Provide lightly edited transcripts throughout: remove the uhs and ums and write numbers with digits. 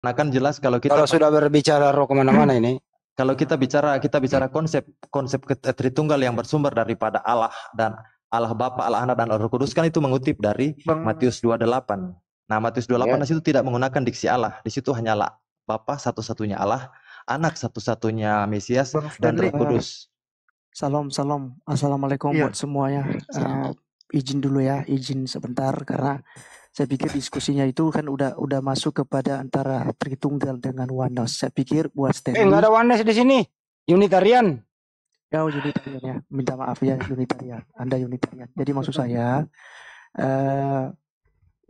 Nah kan jelas kalau kita Kalau sudah berbicara roh kemana-mana ini. kalau kita bicara konsep konsep Tritunggal yang bersumber daripada Allah dan Allah Bapa, Allah Anak dan Allah Roh Kudus kan itu mengutip dari Bang, Matius 28. Nah, Matius 28 Ya. di situ tidak menggunakan diksi Allah. Di situ hanyalah Bapa satu-satunya Allah, Anak satu-satunya Mesias Bang dan Roh Stanley. Kudus. Salam, salam. Assalamualaikum Iya. buat semuanya. Izin dulu ya, izin sebentar karena saya pikir diskusinya itu kan udah masuk kepada antara Tritunggal dengan Oneness. Saya pikir buat Stanley. Nggak ada Oneness di sini. Unitarian. Ya, Unitarian ya. Minta maaf ya, Unitarian. Anda Unitarian. Jadi maksud saya,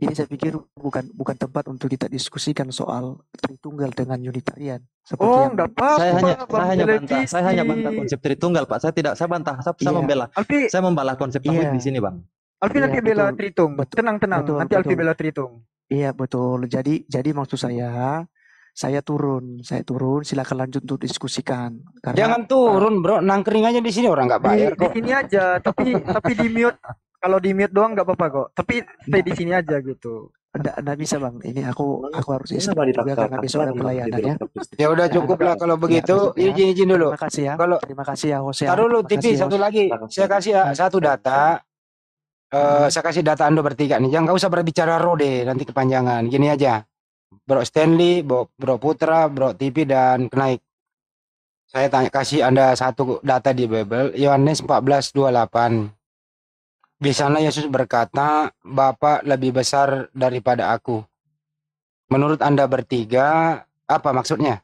ini saya pikir bukan tempat untuk kita diskusikan soal Tritunggal dengan Unitarian. Seperti Oh, yang enggak apa-apa. Saya hanya bantah konsep Tritunggal, Pak. Saya bantah, saya Iya. membela. Alfi, Saya membela konsep tauhid di sini, Bang. Alfi Iya, nanti bela betul. Tritung. Betul. Tenang. Betul, Nanti Alfi betul. bela Tritung. Iya, betul. Jadi maksud saya turun. Silakan lanjut untuk diskusikan. Karena Jangan turun, bro. Nangkring aja di sini, orang nggak bayar Di kok. sini aja, tapi di mute. Kalau di mute doang nggak apa-apa kok. Tapi stay di sini aja gitu. Enggak bisa, Bang. Ini aku harus Kenapa istirahat juga dipaksa karena besok ada pelayanan ya. Ya udah cukup lah kalau begitu. besok ya. Izin dulu. Terima kasih ya. Kalau Terima kasih ya, Hose. taruh dulu Terima TV kasih, satu Hos. lagi. Saya kasih satu data. Saya kasih data Anda bertiga nih. Jangan nggak usah berbicara roh deh, nanti kepanjangan. Gini aja. Bro Stanley, Bro Putra, Bro TV dan Kenaik. Saya kasih Anda satu data di Bible, Yohanes 14:28. Di sana Yesus berkata, Bapa lebih besar daripada aku. Menurut Anda bertiga, apa maksudnya?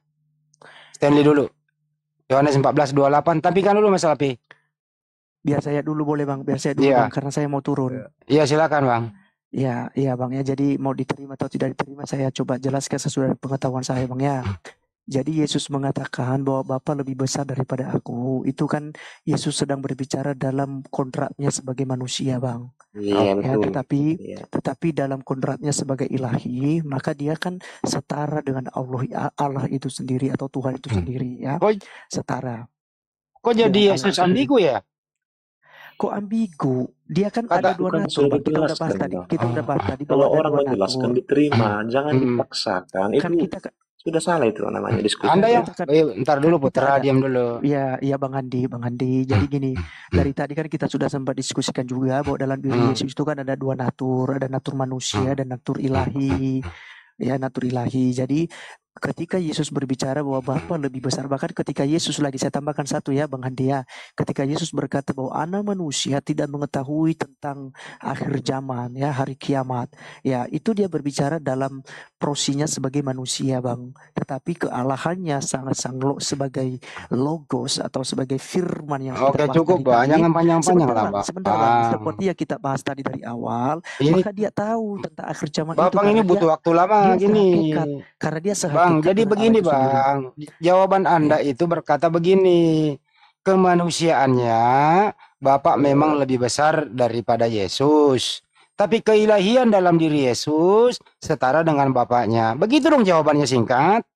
Stanley dulu. Yohanes 14:28. Tapi kan dulu Mas Alpi. Biar saya dulu boleh, Bang. Biar saya dulu, Iya. Bang, karena saya mau turun. Iya, silakan, Bang. Iya, Bang ya. Jadi mau diterima atau tidak diterima, saya coba jelaskan sesuai pengetahuan saya, Bang ya. Jadi Yesus mengatakan bahwa Bapa lebih besar daripada aku. Itu kan Yesus sedang berbicara dalam kontraknya sebagai manusia, Bang. Iya, Ya, betul. tetapi dalam kontraknya sebagai ilahi, maka dia kan setara dengan Allah itu sendiri atau Tuhan itu sendiri ya. Setara. Kok jadi Yesus ambigu ya? Kok ambigu? Dia kan ada dua Bukan natur, sudah Bang. Kita udah bahas dijelaskan, tadi. Bang. Kita udah bahas tadi Kalau bahwa ada orang dua menjelaskan natur. diterima, jangan dipaksakan. Kan Itu kita sudah salah itu namanya diskusi. Anda ya? Kan- Ntar dulu kan kita Putra, ada- diam dulu. Iya Bang Andi. Jadi gini, dari tadi kan kita sudah sempat diskusikan juga bahwa dalam diri Yesus itu kan ada dua natur, ada natur manusia dan natur ilahi. Ya, natur ilahi. Jadi ketika Yesus berbicara bahwa Bapa lebih besar, bahkan ketika Yesus lagi, saya tambahkan satu ya Bang Andi ya, ketika Yesus berkata bahwa anak manusia tidak mengetahui tentang akhir zaman ya, hari kiamat ya, itu dia berbicara dalam prosinya sebagai manusia, Bang, tetapi kealahannya sangat-sangat sebagai logos atau sebagai firman yang Oke, kita bahas cukup, tadi. Bang. Jangan panjang-panjang lah, Sebentar, Bang. Bang. Seperti yang kita bahas tadi dari awal, Ini maka dia tahu tentang akhir zaman itu Bapak karena ini butuh waktu lama dia gini. sehakikat. Karena dia sehakikat Bang, jadi dengan begini, Allah itu sendiri. Bang. Jawaban Anda itu berkata begini. Kemanusiaannya, Bapak memang lebih besar daripada Yesus. Tapi keilahian dalam diri Yesus setara dengan Bapaknya. Begitu dong jawabannya singkat.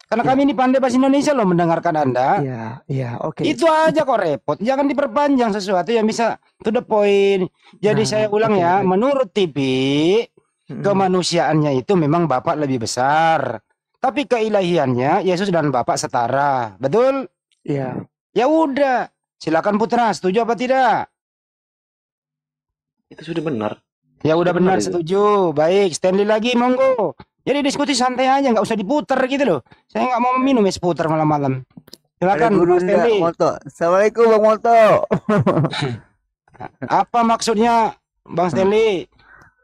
Karena kami ini pandai bahasa Indonesia loh mendengarkan Anda. Iya, oke. Itu aja kok repot. Jangan diperpanjang sesuatu yang bisa to the point. Jadi saya ulang ya, menurut TV, kemanusiaannya itu memang Bapak lebih besar. Tapi keilahiannya Yesus dan Bapak setara. Betul? Iya. Ya udah. Silakan Putra, setuju apa tidak? Itu sudah benar. Ya udah benar, setuju. Baik, Stanley lagi, monggo. Jadi diskusi santai aja, nggak usah diputer gitu loh. Saya nggak mau minum es puter malam-malam. Silakan Bang Stanley. Assalamualaikum Bang Moto. Apa maksudnya Bang Stanley?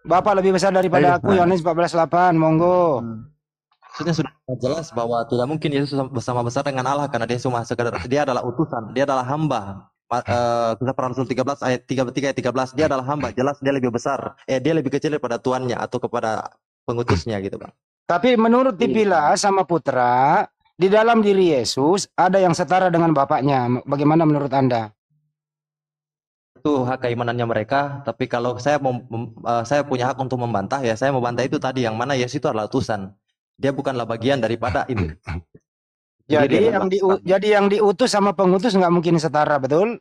Bapak lebih besar daripada aku, Yohanes 14:8, monggo. Maksudnya sudah jelas bahwa tidak mungkin Yesus bersama besar dengan Allah karena dia cuma sekedar, dia adalah utusan, dia adalah hamba. Kisah Para Rasul 13 ayat 33 ayat 13, dia adalah hamba, jelas dia lebih besar. Dia lebih kecil daripada tuannya atau kepada pengutusnya gitu, Bang. Tapi menurut Tipila sama Putra, di dalam diri Yesus ada yang setara dengan Bapaknya. Bagaimana menurut Anda? Itu hak keimanannya mereka, tapi kalau saya saya punya hak untuk membantah, ya saya membantah itu tadi, yang mana Yesus itu adalah utusan. Dia bukanlah bagian daripada itu. Jadi yang diutus sama pengutus nggak mungkin setara, betul?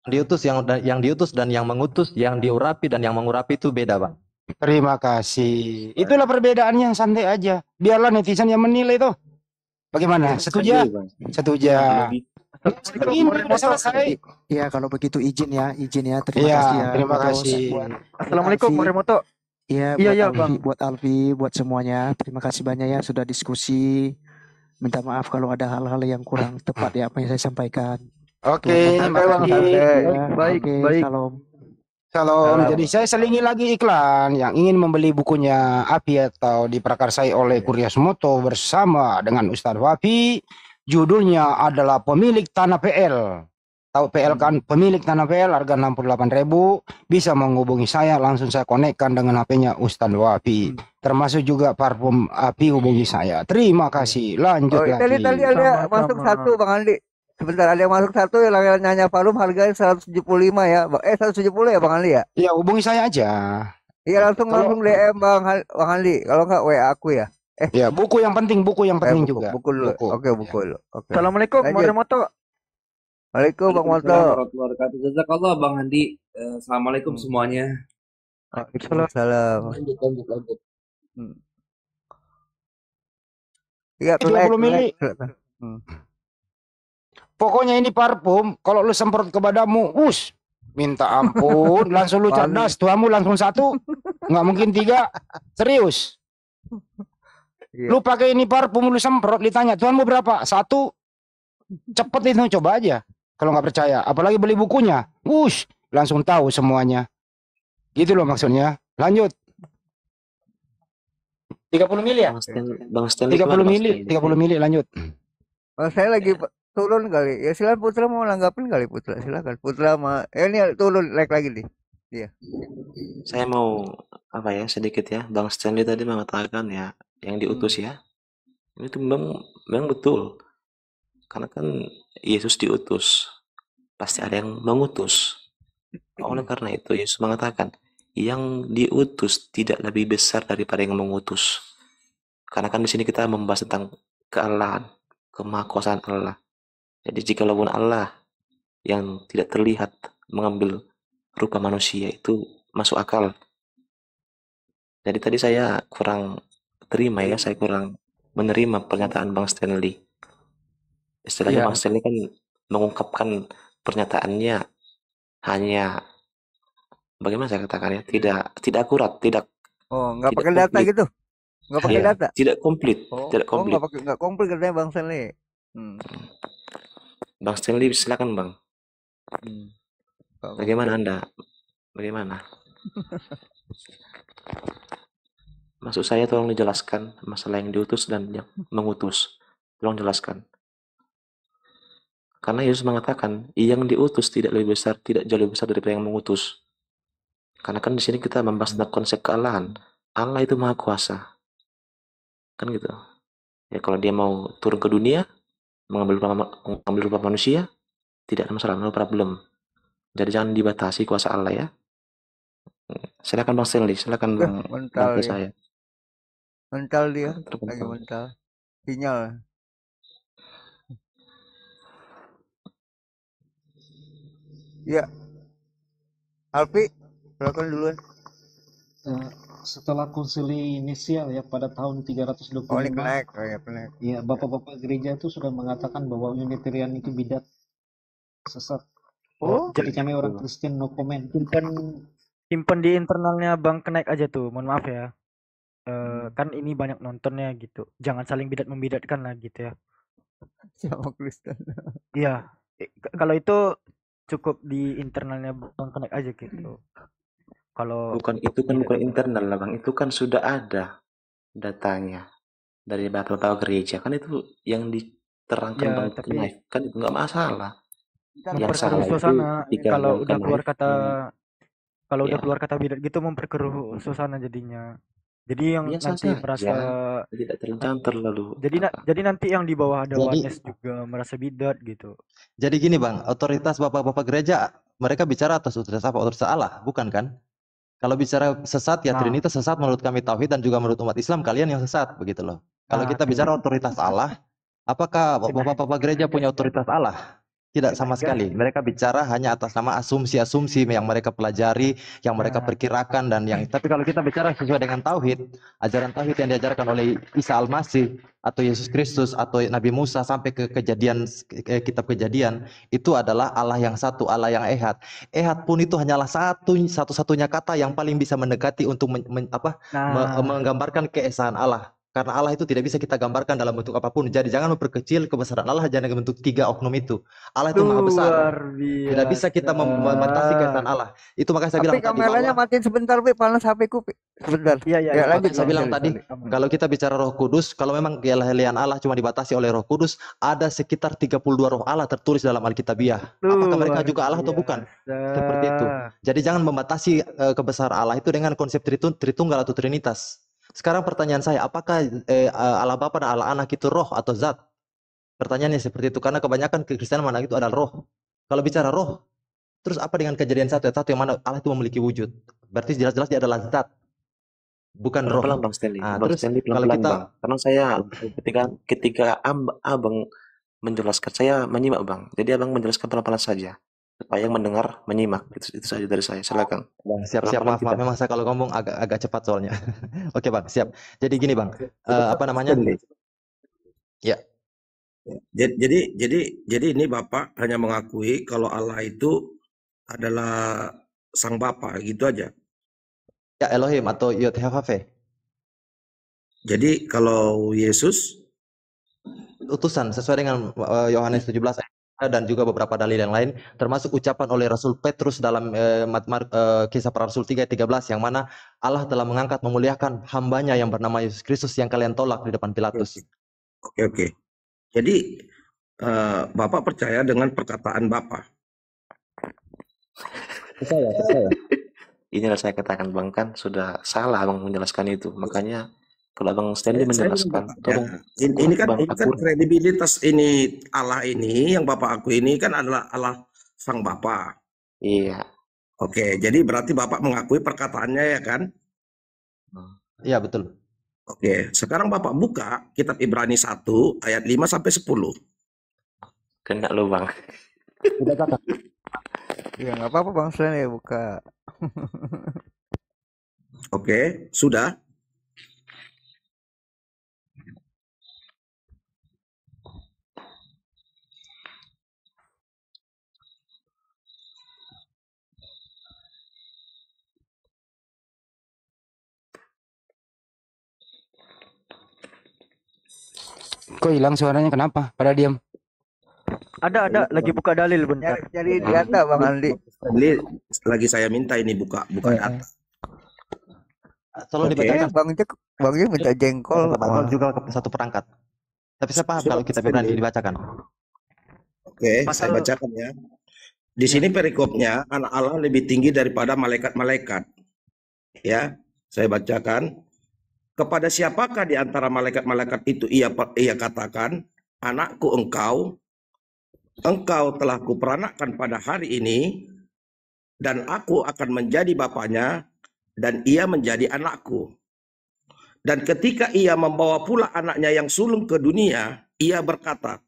Diutus yang diutus dan yang mengutus, yang diurapi dan yang mengurapi itu beda, Bang. Terima kasih. Itulah perbedaannya, santai aja. Biarlah netizen yang menilai tuh. Bagaimana? Setuju? Bang. Setuju. Lebih Begini udah selesai. Ya kalau begitu izin ya. Terima Iya, kasih ya. terima Terus kasih. buat Assalamualaikum Alfi. Morimoto. Iya, Iya, buat iya, Alfi, Bang. buat Alfi, buat semuanya. Terima kasih banyak ya sudah diskusi. Minta maaf kalau ada hal-hal yang kurang tepat ya apa yang saya sampaikan. Oke, Tuhan Santai, Bang. makasih. Santai. ya. Baik, Oke, baik. salam. Salam. Salam. Jadi saya selingi lagi iklan yang ingin membeli bukunya Api atau diprakarsai oleh Kuryasumoto bersama dengan Ustadz Wafi. Judulnya adalah Pemilik Tanah PL. Tahu PL kan? Pemilik Tanah PL harga 68.000. Bisa menghubungi saya, langsung saya konekkan dengan HP-nya Ustadz Wafi. Termasuk juga parfum Api hubungi saya. Terima kasih. Lanjut Oh, lagi. tadi ada masuk Sama-sama. satu Bang Andi. Sebentar ada yang masuk satu yang nanya Farum harganya 175 ya. 170 ya Bang Andi ya? Ya hubungi saya aja. Iya langsung DM Bang Andi. Kalau enggak WA aku ya. Ya buku yang penting buku, juga. buku dulu. Oke, buku dulu. Oke. Assalamualaikum Lanjut. Morimoto. Waalaikumsalam Bang Monto. Warahmatullahi wabarakatuh. Jazakallah Bang Andi. Assalamualaikum semuanya. Waalaikumsalam. Lanjut. Iya, 20 mili. Hmm. Pokoknya ini parfum, kalau lu semprot ke badanmu, minta ampun, langsung lu cerdas, tuamu langsung 1, nggak mungkin 3, serius. Iya. Lu pakai ini parfum, lu semprot, ditanya, tuanmu berapa? 1, cepet itu, coba aja. Kalau nggak percaya, apalagi beli bukunya, langsung tahu semuanya. Gitu loh maksudnya. Lanjut. 30 mili ya? Bang Stanley 30 mili, 30 mili, lanjut. Oh, saya lagi turun kali. Ya silakan Putra mau nanggapin kali Putra. Silakan Putra sama ini turun like lagi nih. Saya mau apa ya sedikit ya. Bang Stanley tadi mengatakan ya yang diutus ya. Itu memang betul. Karena kan Yesus diutus. Pasti ada yang mengutus. Oleh karena itu Yesus mengatakan yang diutus tidak lebih besar daripada yang mengutus. Karena kan di sini kita membahas tentang kealahan, kemahakuasaan Allah. Jadi jika lawan Allah yang tidak terlihat mengambil rupa manusia itu masuk akal. Jadi tadi saya kurang terima ya, saya kurang menerima pernyataan Bang Stanley. Istilahnya Bang Stanley kan mengungkapkan pernyataannya hanya bagaimana saya katakan ya, tidak akurat, tidak. Oh, nggak Tidak pakai data komplit. gitu? Nggak pakai Ya, data? tidak komplit, tidak Oh, komplit. nggak komplit katanya Bang Stanley. Bang Stanley silakan Bang. Bagaimana Anda? Bagaimana? Maksud saya tolong dijelaskan masalah yang diutus dan yang mengutus. Tolong jelaskan. Karena Yesus mengatakan yang diutus tidak lebih besar, tidak jauh lebih besar daripada yang mengutus. Karena kan di sini kita membahas tentang konsep kealahan. Allah itu maha kuasa. Kan gitu. Ya kalau dia mau turun ke dunia, mengambil rupa manusia, tidak ada masalah, no problem. Jadi jangan dibatasi kuasa Allah ya. Silakan Bang Stanley, silakan Bang Mental dia. saya. Mental dia. Terpental. Lagi mental. Sinyal. Ya. Alfi, silakan duluan. Setelah konsili inisial ya pada tahun 325, Oh, ini naik. Oh, ya, naik. ya bapak-bapak gereja itu sudah mengatakan bahwa Unitarian itu bidat, sesat. Oh, Jadi kami orang Kristen no comment. simpen di internalnya Bang Kenaik aja tuh. Mohon maaf ya. Kan ini banyak nontonnya gitu. Jangan saling bidat membidatkan lah gitu ya. Siapa Kristen? Iya. Kalau itu cukup di internalnya Bang Kenaik aja gitu. Kalau Bukan itu kan bukan internal lah Bang, itu kan sudah ada datanya dari bapak-bapak gereja, kan itu yang diterangkan Ya, Bang tapi- Kenaik, kan itu nggak masalah. Yang memperkeruh salah itu suasana. ketika Kalau Bang udah keluar Kenaik, kata kalau udah Ya. keluar kata bidat gitu memperkeruh suasana jadinya. Jadi yang Biasa nanti saja. merasa tidak terencana terlalu jadi nanti yang di bawah ada Jadi- oneness juga merasa bidat gitu. Jadi gini Bang, otoritas bapak-bapak gereja, mereka bicara atas otoritas apa? Otoritas Allah, bukan kan? Kalau bicara sesat ya Nah. Trinitas sesat menurut kami tauhid dan juga menurut umat Islam kalian yang sesat begitu loh. Kalau Nah, kita bicara otoritas Allah, apakah bapak-bapak gereja punya otoritas Allah? Tidak sama sekali. Mereka bicara hanya atas nama asumsi-asumsi yang mereka pelajari, yang mereka perkirakan dan yang. Tapi kalau kita bicara sesuai dengan tauhid, ajaran tauhid yang diajarkan oleh Isa Al-Masih atau Yesus Kristus atau Nabi Musa sampai ke kejadian kitab Kejadian, itu adalah Allah yang satu, Allah yang ehad. Ehad pun itu hanyalah satu-satunya kata yang paling bisa mendekati untuk menggambarkan keesaan Allah. Karena Allah itu tidak bisa kita gambarkan dalam bentuk apapun. Jadi jangan memperkecil kebesaran Allah hanya dalam bentuk 3 oknum itu. Allah itu maha besar. Tidak bisa kita membatasi keesaan Allah. Itu makanya saya bilang Tapi tadi kameranya bahwa matiin sebentar, Pi, panas HP-ku, Pi. Sebentar. Iya, Ya, lanjut. saya bilang tadi, kalau kita bicara Roh Kudus, kalau memang keilahian Allah cuma dibatasi oleh Roh Kudus, ada sekitar 32 roh Allah tertulis dalam Alkitabiah. Apakah mereka juga Allah atau bukan? Seperti itu. Jadi jangan membatasi kebesaran Allah itu dengan konsep Tritunggal atau Trinitas. Sekarang pertanyaan saya, apakah Allah Bapa dan Allah Anak itu roh atau zat? Pertanyaannya seperti itu, karena kebanyakan kekristenan mana itu adalah roh. Kalau bicara roh, terus apa dengan Kejadian 1 ayat 1 yang mana Allah itu memiliki wujud? Berarti jelas-jelas dia adalah zat, bukan roh. Pelan-pelan Bang Stanley. Nah, Bang terus Stanley kalau pelan-pelan kita Bang. Karena saya ketika Abang menjelaskan, saya menyimak Bang. Jadi Abang menjelaskan pelan-pelan saja. Supaya yang mendengar menyimak. Itu saja dari saya. Silakan. Bang, siap, maaf, memang saya kalau ngomong agak cepat soalnya. Oke Bang, siap. Jadi gini Bang, apa namanya? Ya. Jadi ini Bapak hanya mengakui kalau Allah itu adalah Sang Bapa, gitu aja. Ya, Elohim atau Yod-Heh-Vav-Veh. Jadi kalau Yesus utusan sesuai dengan Yohanes 17 dan juga beberapa dalil yang lain, termasuk ucapan oleh Rasul Petrus dalam Kisah Para Rasul 3:13 yang mana Allah telah mengangkat memuliakan hambanya yang bernama Yesus Kristus yang kalian tolak di depan Pilatus. Oke. Jadi Bapak percaya dengan perkataan Bapak? Percaya. Inilah saya katakan Bang, kan sudah salah Bang menjelaskan itu. Makanya kalau Bang Stanley menjelaskan, tolong. Ini kan kredibilitas ini Allah ini yang Bapak akui ini kan adalah Allah Sang Bapa. Iya. Oke, jadi berarti Bapak mengakui perkataannya ya kan? Iya, betul. Oke, sekarang Bapak buka kitab Ibrani 1 ayat 5 sampai 10. Kena lu Bang. Udah kakak. Ya nggak apa-apa Bang Slen ya buka. Oke, sudah. Kok hilang suaranya, kenapa? Pada diam. Ada lagi buka dalil bentar. Jadi data Bang Andi. Jadi lagi saya minta ini buka data. Tolong dibacakan. Bang Jack minta jengkol. Juga satu perangkat. Tapi saya paham kalau kita Ibrani dibacakan. Oke, saya bacakan ya. Di sini perikopnya, anak Allah lebih tinggi daripada malaikat-malaikat. Ya, saya bacakan. Kepada siapakah di antara malaikat-malaikat itu ia katakan, anakku engkau telah kuperanakkan pada hari ini, dan aku akan menjadi bapaknya, dan ia menjadi anakku. Dan ketika ia membawa pula anaknya yang sulung ke dunia, ia berkata,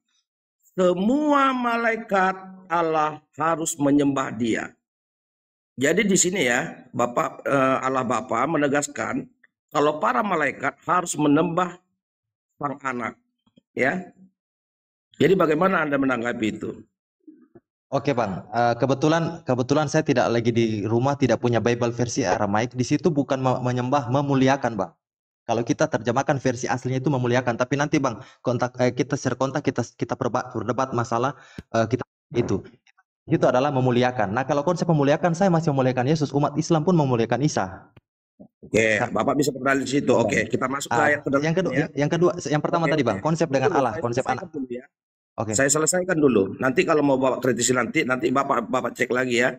semua malaikat Allah harus menyembah dia. Jadi di sini ya, Allah Bapa menegaskan kalau para malaikat harus menyembah sang anak, ya. Jadi bagaimana Anda menanggapi itu? Oke Bang, kebetulan saya tidak lagi di rumah, tidak punya Bible versi Aramaik. Di situ bukan menyembah, memuliakan Bang. Kalau kita terjemahkan versi aslinya itu memuliakan, tapi nanti Bang kita share kontak, kita berdebat masalah kita itu adalah memuliakan. Nah kalau konsep memuliakan, saya masih memuliakan Yesus, umat Islam pun memuliakan Isa. Oke, Bapak bisa berdalil di situ. Oke, kita masuk ke ayat yang pertama tadi Bang, konsep dengan Allah, konsep anak. Oke. Saya selesaikan dulu. Nanti kalau mau Bapak kritisi nanti Bapak cek lagi ya.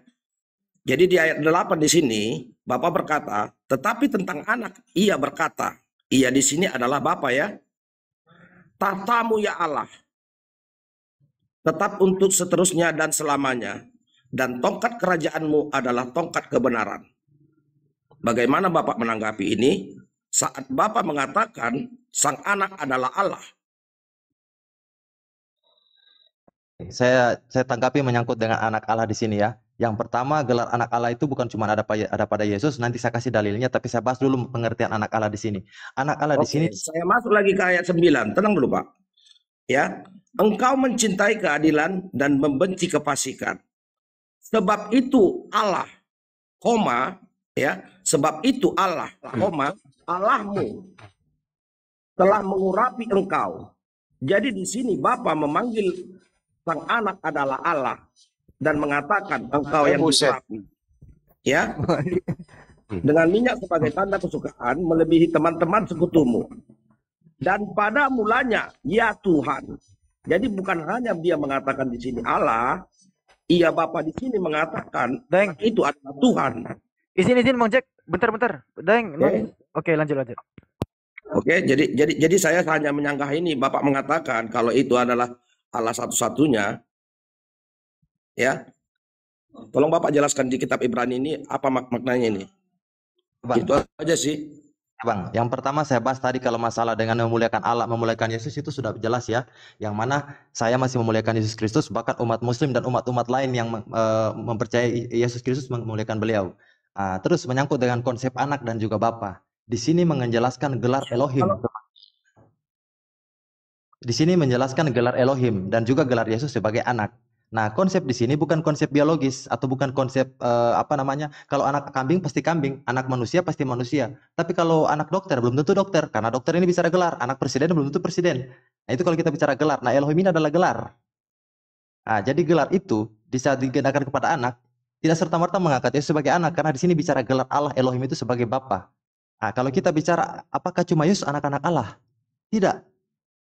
Jadi di ayat 8 di sini Bapak berkata, tetapi tentang anak ia berkata, ia di sini adalah Bapak ya. Tahtamu ya Allah tetap untuk seterusnya dan selamanya, dan tongkat kerajaanmu adalah tongkat kebenaran. Bagaimana Bapak menanggapi ini saat Bapak mengatakan sang anak adalah Allah? Saya tanggapi menyangkut dengan anak Allah di sini ya. Yang pertama, gelar anak Allah itu bukan cuma ada pada Yesus, nanti saya kasih dalilnya, tapi saya bahas dulu pengertian anak Allah di sini. Anak Allah di sini. Oke, saya masuk lagi ke ayat 9. Tenang dulu, Pak. Ya, engkau mencintai keadilan dan membenci kefasikan. Sebab itu Allah, koma, ya, sebab itu Allah, koma, Allahmu telah mengurapi engkau. Jadi di sini Bapa memanggil sang anak adalah Allah dan mengatakan engkau yang diurapi. Ya. Dengan minyak sebagai tanda kesukaan melebihi teman-teman sekutumu. Dan pada mulanya ya Tuhan. Jadi bukan hanya dia mengatakan di sini Allah, iya Bapa di sini mengatakan itu adalah Tuhan. Izin Bang Jack, bentar. Oke, lanjut. Oke, jadi saya hanya menyanggah ini Bapak mengatakan kalau itu adalah Allah satu-satunya. Ya. Tolong Bapak jelaskan di kitab Ibrani ini apa maknanya ini. Bang, itu aja sih. Bang, yang pertama saya bahas tadi kalau masalah dengan memuliakan Allah, memuliakan Yesus itu sudah jelas ya. Yang mana saya masih memuliakan Yesus Kristus, bahkan umat Muslim dan umat-umat lain yang mempercayai Yesus Kristus memuliakan beliau. Terus menyangkut dengan konsep anak dan juga Bapa. Di sini menjelaskan gelar Elohim. Di sini menjelaskan gelar Elohim dan juga gelar Yesus sebagai anak. Nah, konsep di sini bukan konsep biologis atau bukan konsep kalau anak kambing pasti kambing, anak manusia pasti manusia. Tapi kalau anak dokter belum tentu dokter, karena dokter ini bicara gelar, anak presiden belum tentu presiden. Nah, itu kalau kita bicara gelar. Nah, Elohim ini adalah gelar. Nah, jadi gelar itu bisa digunakan kepada anak, tidak serta-merta mengangkat Yesus sebagai anak, karena di sini bicara gelar Allah Elohim itu sebagai Bapa. Nah, kalau kita bicara apakah cuma Yesus anak-anak Allah? Tidak.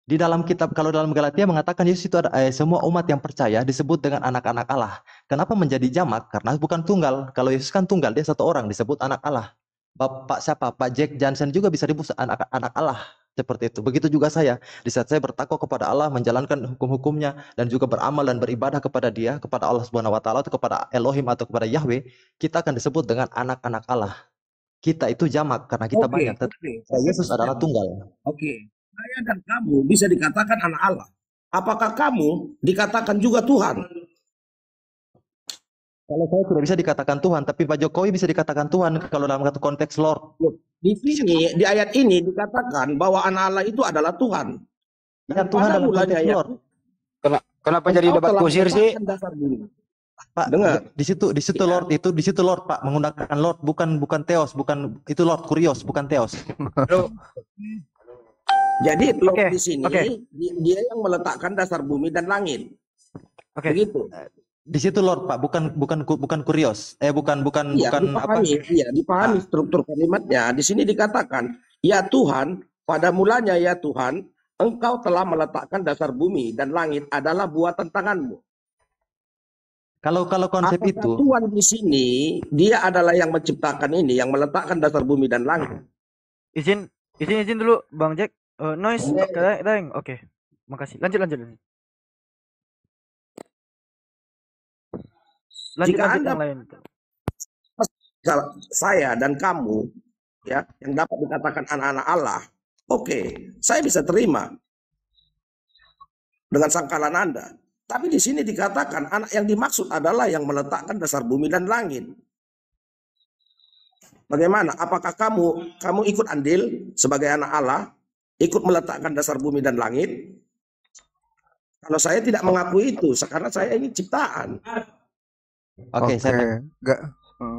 Di dalam kitab, kalau dalam Galatia mengatakan Yesus itu ada semua umat yang percaya disebut dengan anak-anak Allah. Kenapa menjadi jamak? Karena bukan tunggal. Kalau Yesus kan tunggal, dia satu orang disebut anak Allah. Bapak siapa? Pak Jack Johnson juga bisa disebut anak Allah. Seperti itu. Begitu juga saya. Di saat saya bertakwa kepada Allah, menjalankan hukum-hukumnya, dan juga beramal dan beribadah kepada Dia, kepada Allah Subhanahu Wa Taala, atau kepada Elohim atau kepada Yahweh, kita akan disebut dengan anak-anak Allah. Kita itu jamak karena kita banyak. Yesus adalah tunggal. Oke. Saya dan kamu bisa dikatakan anak Allah. Apakah kamu dikatakan juga Tuhan? Kalau saya tidak bisa dikatakan Tuhan, tapi Pak Jokowi bisa dikatakan Tuhan kalau dalam satu konteks Lord. Di sini, di ayat ini dikatakan bahwa anak Allah itu adalah Tuhan. Ya, Tuhan dalam konteks Lord. Kenapa jadi debat kusir sih? Pak, dengar. Di situ Lord itu, di situ Lord Pak menggunakan Lord bukan Theos, bukan itu Lord Kurios, bukan Theos. Jadi di sini dia yang meletakkan dasar bumi dan langit. Begitu. Di situ Lord Pak, bukan Kurios. Bukan dipahami struktur kalimatnya. Di sini dikatakan, ya Tuhan, pada mulanya ya Tuhan, Engkau telah meletakkan dasar bumi dan langit adalah buatan tanganmu. Kalau konsep apakah itu Tuhan di sini dia adalah yang menciptakan ini, yang meletakkan dasar bumi dan langit. Izin dulu Bang Jack. Noise daeng. Oke. Makasih. Lanjut. Jika Anda yang lain. saya dan kamu ya yang dapat dikatakan anak-anak Allah, oke, saya bisa terima dengan sangkalan Anda. Tapi di sini dikatakan anak yang dimaksud adalah yang meletakkan dasar bumi dan langit. Bagaimana? Apakah kamu ikut andil sebagai anak Allah? Ikut meletakkan dasar bumi dan langit? Kalau saya tidak mengakui itu, karena saya ini ciptaan. Oke.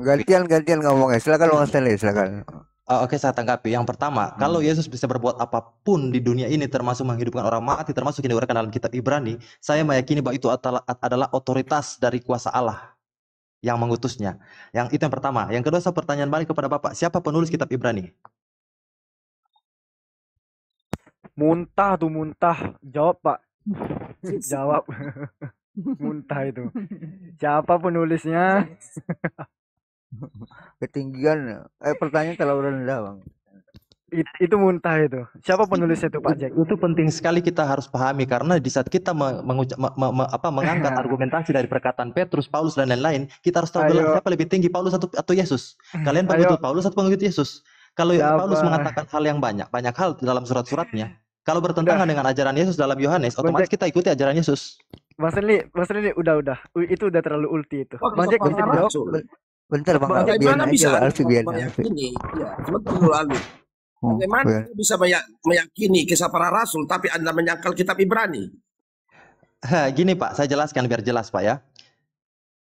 Gantian ngomongnya. Silakan Bang Stanley, silakan. Oke, saya tanggapi. Yang pertama, kalau Yesus bisa berbuat apapun di dunia ini, termasuk menghidupkan orang mati, termasuk yang diuraikan dalam kitab Ibrani, saya meyakini bahwa itu adalah otoritas dari kuasa Allah yang mengutusnya. Itu yang pertama. Yang kedua, saya pertanyaan balik kepada Bapak, siapa penulis kitab Ibrani? Muntah. Jawab, Pak. Jawab. Muntah itu. Siapa penulisnya? Ketinggian. Pertanyaan terlalu rendah, Bang. Itu muntah itu. Siapa penulisnya itu, Pak Jack? Itu penting sekali kita harus pahami, karena di saat kita mengangkat argumentasi dari perkataan Petrus, Paulus dan lain-lain, kita harus tahu siapa lebih tinggi, Paulus atau Yesus. Kalian pengikut Paulus atau pengikut Yesus? Kalau Paulus mengatakan hal yang banyak hal dalam surat-suratnya, kalau bertentangan dengan ajaran Yesus dalam Yohanes, otomatis kita ikuti ajaran Yesus. Bang Stanley, udah. Itu udah terlalu ulti itu. Oh, Bang Jack bisa para dijawab. rasul. Bentar Bang, Bang Jack, biarin Bagaimana aja bisa Bang Anda Alfi, biarin Alfi. meyakini? Ya, sebentar dulu Alwi. Bagaimana biar. Anda bisa meyakini kisah para rasul, tapi Anda menyangkal kitab Ibrani? Gini Pak, saya jelaskan biar jelas Pak ya.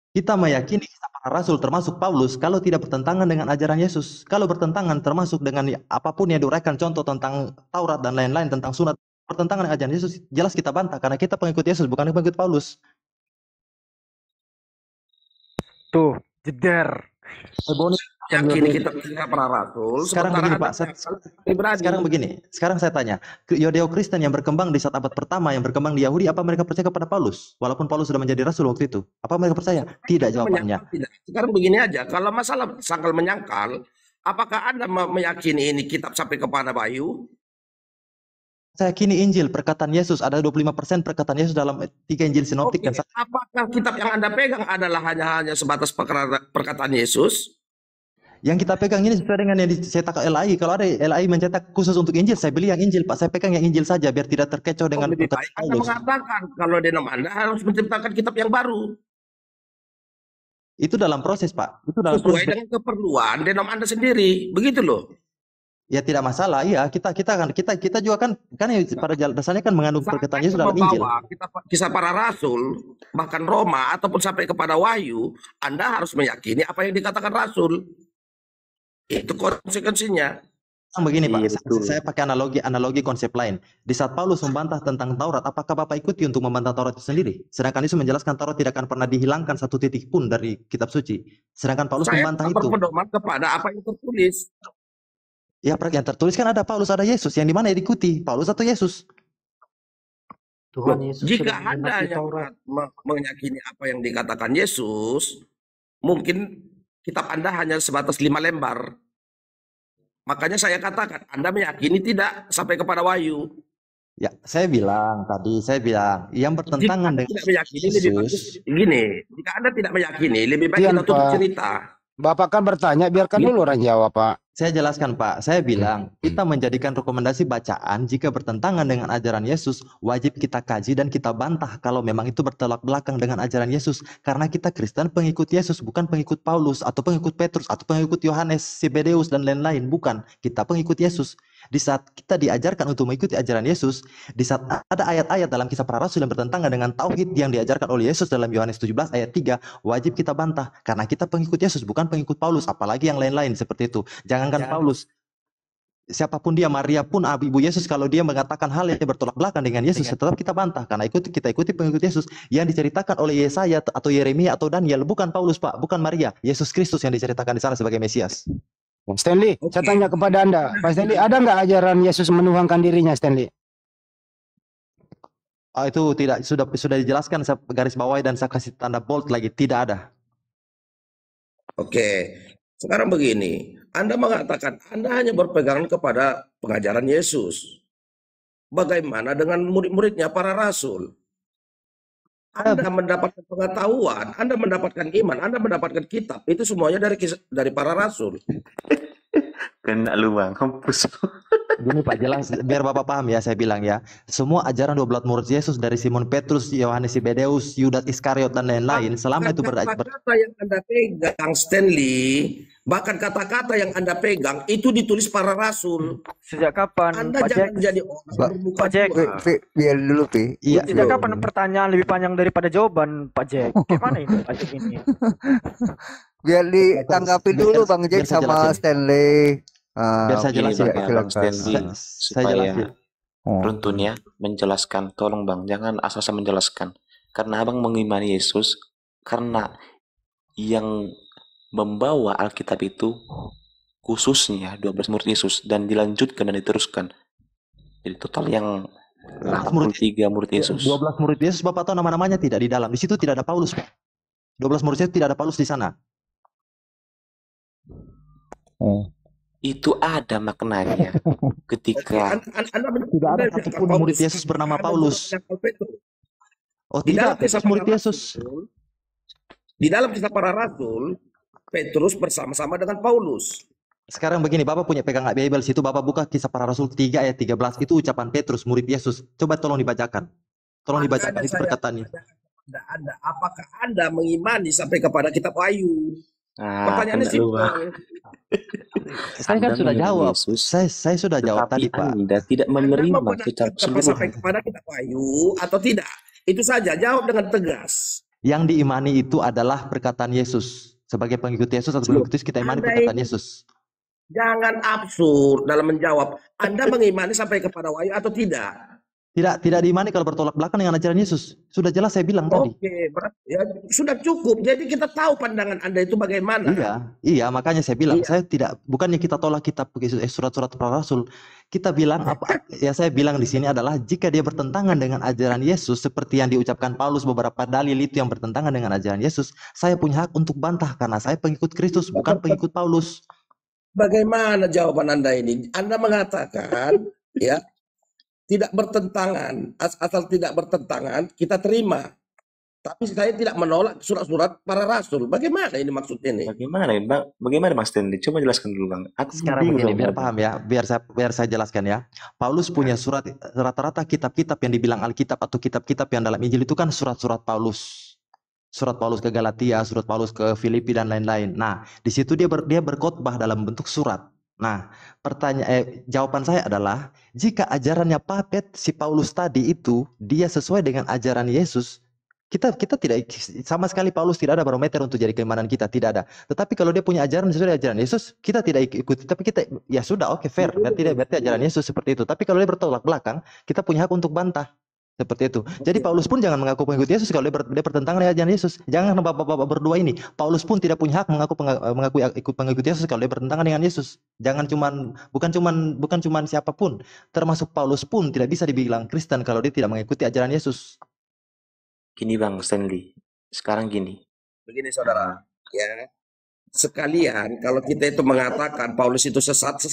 Kita meyakini kisah para rasul termasuk Paulus kalau tidak bertentangan dengan ajaran Yesus. Kalau bertentangan termasuk dengan apapun yang diuraikan, contoh tentang Taurat dan lain-lain, tentang sunat, bertentangan dengan ajaran Yesus, jelas kita bantah karena kita pengikut Yesus bukan pengikut Paulus. tuh, jeder. Yakini kitab para rasul. Sekarang begini Pak, sekarang saya tanya, Yudeo-Kristen yang berkembang di saat abad pertama, yang berkembang di Yahudi, apa mereka percaya kepada Paulus? Walaupun Paulus sudah menjadi rasul waktu itu, apa mereka percaya? Tidak jawabannya. Tidak. Sekarang begini aja, kalau masalah sangkal menyangkal, apakah Anda meyakini ini kitab sampai kepada Bayu? Saya yakini Injil, perkataan Yesus, ada 25% perkataan Yesus dalam 3 Injil sinoptik. Oke, apakah kitab yang Anda pegang adalah hanya sebatas perkataan Yesus? Yang kita pegang ini sesuai dengan yang dicetak LAI. Kalau ada LAI mencetak khusus untuk Injil, saya beli yang Injil Pak. Saya pegang yang Injil saja biar tidak terkecoh dengan perkataan Anda Paulus. mengatakan kalau denom Anda harus menciptakan kitab yang baru. Itu dalam proses Pak. Itu dalam sesuai proses dengan keperluan denom Anda sendiri. Begitu loh. Ya tidak masalah. Iya, kita juga kan pada dasarnya kan mengandung perkataan Yesus dalam Injil. Kisah para rasul, bahkan Roma ataupun sampai kepada Wahyu, Anda harus meyakini apa yang dikatakan rasul. Itu konsekuensinya. Begini Pak, saya pakai analogi konsep lain. Di saat Paulus membantah tentang Taurat, apakah Bapak ikuti untuk membantah Taurat itu sendiri? Sedangkan Yesus menjelaskan Taurat tidak akan pernah dihilangkan satu titik pun dari kitab suci. Sedangkan Paulus membantah itu. Saya berpedoman kepada apa yang tertulis. Ya, yang tertulis kan ada Paulus, ada Yesus. Yang dimana yang diikuti? Paulus atau Yesus? Tuhan Yesus jika Anda yang meyakini apa yang dikatakan Yesus, mungkin kitab Anda hanya sebatas 5 lembar. Makanya saya katakan, Anda meyakini tidak sampai kepada Wahyu. Ya, saya bilang yang bertentangan dengan Yesus. Gini, jika Anda tidak meyakini, lebih baik kita tutup cerita. Bapak kan bertanya, biarkan dulu orang jawab Pak. Saya jelaskan Pak, saya bilang kita menjadikan rekomendasi bacaan jika bertentangan dengan ajaran Yesus, wajib kita kaji dan kita bantah kalau memang itu bertolak belakang dengan ajaran Yesus. Karena kita Kristen pengikut Yesus, bukan pengikut Paulus atau pengikut Petrus atau pengikut Yohanes, Zebedeus dan lain-lain. Bukan, kita pengikut Yesus. Di saat kita diajarkan untuk mengikuti ajaran Yesus, di saat ada ayat-ayat dalam kisah para rasul yang bertentangan dengan tauhid yang diajarkan oleh Yesus dalam Yohanes 17 ayat 3, wajib kita bantah karena kita pengikut Yesus bukan pengikut Paulus, apalagi yang lain-lain seperti itu. Jangankan Paulus, siapapun dia, Maria pun ibu Yesus, kalau dia mengatakan hal yang bertolak belakang dengan Yesus, tetap kita bantah karena kita ikuti pengikut Yesus yang diceritakan oleh Yesaya atau Yeremia atau Daniel, bukan Paulus Pak, bukan Maria, Yesus Kristus yang diceritakan di sana sebagai Mesias. Stanley, saya tanya kepada Anda, Pak Stanley, ada nggak ajaran Yesus menuhankan dirinya, Stanley? Itu tidak, sudah dijelaskan, saya garis bawahi dan saya kasih tanda bold lagi, tidak ada. Oke, sekarang begini, Anda mengatakan Anda hanya berpegang kepada pengajaran Yesus. Bagaimana dengan murid-muridnya para rasul? Anda mendapatkan pengetahuan, Anda mendapatkan iman, Anda mendapatkan kitab, itu semuanya dari para rasul. Kena lu Bang, hempus. Gini Pak, jelas biar Bapak paham ya, saya bilang ya. Semua ajaran 12 murid Yesus dari Simon Petrus, Yohanes Zebedeus, Yudas Iskariot dan lain-lain, selama itu kata-kata yang Anda pegang, Stanley, bahkan kata-kata yang Anda pegang itu ditulis para rasul. Sejak kapan Anda Pak jangan Jack? jadi orang berbuka Pak Jack, biar dulu Pi. Iya. Sejak kapan pertanyaan lebih panjang daripada jawaban Pak Jack? Gimana ini Pak Jack ini? Biar ditanggapi dulu Bang Jack sama Stanley. Biar saya jelasin silakan. supaya runtun ya menjelaskan. Tolong Bang, jangan asal-asal menjelaskan. Karena Abang mengimani Yesus, karena yang membawa Alkitab itu khususnya 12 murid Yesus dan dilanjutkan dan diteruskan. Jadi total yang 83 murid Yesus. 12 murid Yesus, Bapak tahu nama-namanya tidak di dalam. Di situ tidak ada Paulus, Pak. 12 murid Yesus tidak ada Paulus di sana. Itu ada maknanya ketika tidak ada satupun murid Yesus bernama Paulus. Oh tidak, Yesus murid Yesus. Di dalam kisah para rasul, Petrus bersama-sama dengan Paulus. Sekarang begini, Bapak punya pegang Bible, situ Bapak buka kisah para rasul 3 ayat 13, itu ucapan Petrus murid Yesus. Coba tolong dibacakan. Tolong dibacakan Makanya itu saya perkataannya. kepada Anda, apakah Anda mengimani sampai kepada kitab Wahyu? Nah, Pertanyaannya kena lu, Bang. simpel. Saya kan Anda sudah mengimani jawab. Yesus, Saya sudah jawab tetapi tadi, Pak. Anda tidak Anda menerima membenarkan secara sampai keseluruhan. kepada kitab Wahyu atau tidak? Itu saja, jawab dengan tegas. Yang diimani itu adalah perkataan Yesus. Sebagai pengikut Yesus atau pengikut Yesus, kita imani Anda perkataan ini Yesus. jangan absurd dalam menjawab. Anda mengimani sampai kepada Wahyu atau tidak? Tidak diimani kalau bertolak belakang dengan ajaran Yesus. Sudah jelas saya bilang tadi. Oke, berarti ya, sudah cukup. Jadi kita tahu pandangan Anda itu bagaimana. Iya, makanya saya bilang, Iya. saya tidak, bukannya kita tolak kitab surat-surat para rasul. Kita bilang ya saya bilang di sini adalah jika dia bertentangan dengan ajaran Yesus seperti yang diucapkan Paulus, beberapa dalil itu yang bertentangan dengan ajaran Yesus, saya punya hak untuk bantah karena saya pengikut Kristus, bukan pengikut Paulus. Bagaimana jawaban Anda ini? Anda mengatakan ya tidak bertentangan, asal tidak bertentangan kita terima. Tapi saya tidak menolak surat-surat para rasul. Bagaimana ini maksudnya ini? Bagaimana ya, Bang? Bagaimana Mas Stanley? Coba jelaskan dulu, Bang. Aku Sekarang bingung begini, dong, biar Bang. paham ya, biar saya jelaskan ya. Paulus punya surat, rata-rata kitab-kitab yang dibilang Alkitab atau kitab-kitab yang dalam Injil itu kan surat-surat Paulus. Surat Paulus ke Galatia, surat Paulus ke Filipi dan lain-lain. Nah, di situ dia berkhotbah dalam bentuk surat. Nah, jawaban saya adalah jika ajarannya Papet si Paulus tadi itu dia sesuai dengan ajaran Yesus, kita tidak sama sekali, Paulus tidak ada barometer untuk jadi keimanan kita, tidak ada. Tetapi kalau dia punya ajaran sesuai dengan ajaran Yesus, kita tidak ikuti, tapi kita ya sudah, oke, fair, berarti ajaran Yesus seperti itu. Tapi kalau dia bertolak belakang, kita punya hak untuk bantah. Seperti itu. Jadi Paulus pun jangan mengaku pengikut Yesus kalau dia bertentangan dengan ajaran Yesus. Jangan bapak-bapak berdua ini. Paulus pun tidak punya hak mengaku ikut pengikut Yesus kalau dia bertentangan dengan Yesus. Bukan cuman siapapun, termasuk Paulus pun tidak bisa dibilang Kristen kalau dia tidak mengikuti ajaran Yesus. Gini Bang Stanley, sekarang gini. Begini saudara, ya. Sekalian kalau kita itu mengatakan Paulus itu sesat,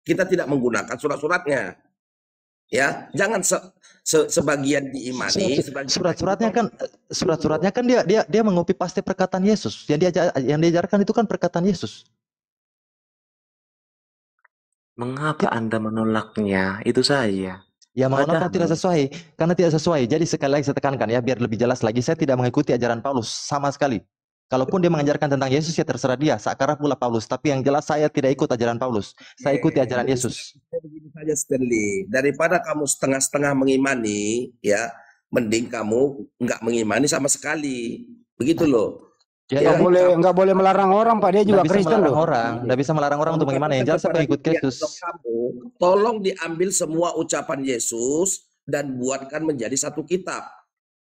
kita tidak menggunakan surat-suratnya. Ya, jangan sebagian diimani, surat-suratnya kan dia mengopi paste perkataan Yesus. Yang diajarkan itu kan perkataan Yesus. Mengapa Anda menolaknya? Itu saya. Ya, menolak tidak sesuai, karena tidak sesuai. Jadi sekali lagi saya tekankan ya, biar lebih jelas lagi, saya tidak mengikuti ajaran Paulus sama sekali. Kalaupun dia mengajarkan tentang Yesus ya terserah dia, sakarah pula Paulus. Tapi yang jelas saya tidak ikut ajaran Paulus, saya ikuti ajaran Yesus. Begini saja Stanley, daripada kamu setengah-setengah mengimani, ya mending kamu nggak mengimani sama sekali, begitu loh. Ya, nggak boleh melarang orang, Pak. Dia juga Kristen loh. Nggak bisa melarang orang untuk mengimani. Yang jelas saya pengikut Kristus. Tolong diambil semua ucapan Yesus dan buatkan menjadi satu kitab.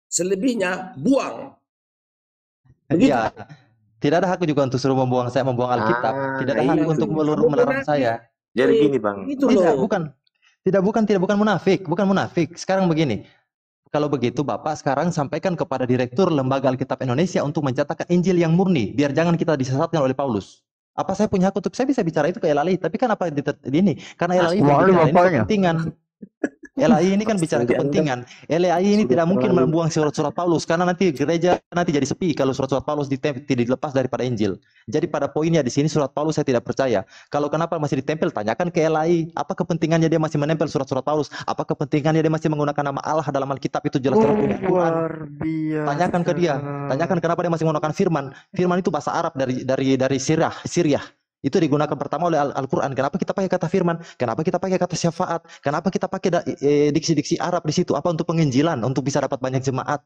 Selebihnya buang. Iya, tidak ada hak juga untuk suruh membuang Alkitab. Tidak ada hak untuk melarang saya. Jadi gini Bang. Tidak, bukan munafik. Sekarang begini. Kalau begitu Bapak sekarang sampaikan kepada Direktur Lembaga Alkitab Indonesia untuk mencetakkan Injil yang murni, biar jangan kita disesatkan oleh Paulus. Apa saya punya hak untuk, saya bisa bicara itu ke LAI, tapi kan apa ini? Karena LAI ini kepentingan. LAI ini kan bicara kepentingan. LAI ini tidak mungkin membuang surat-surat Paulus karena nanti gereja jadi sepi kalau surat-surat Paulus tidak dilepas daripada Injil. Jadi pada poinnya di sini surat Paulus saya tidak percaya. Kalau kenapa masih ditempel, tanyakan ke LAI. Apa kepentingannya dia masih menempel surat-surat Paulus? Apa kepentingannya dia masih menggunakan nama Allah dalam Alkitab itu jelas-jelas punya Quran. Tanyakan ke dia. Tanyakan kenapa dia masih menggunakan firman. Firman itu bahasa Arab dari Syriah. Itu digunakan pertama oleh Al-Quran. Kenapa kita pakai kata firman? Kenapa kita pakai kata syafaat? Kenapa kita pakai diksi-diksi Arab di situ? Apa untuk penginjilan? Untuk bisa dapat banyak jemaat?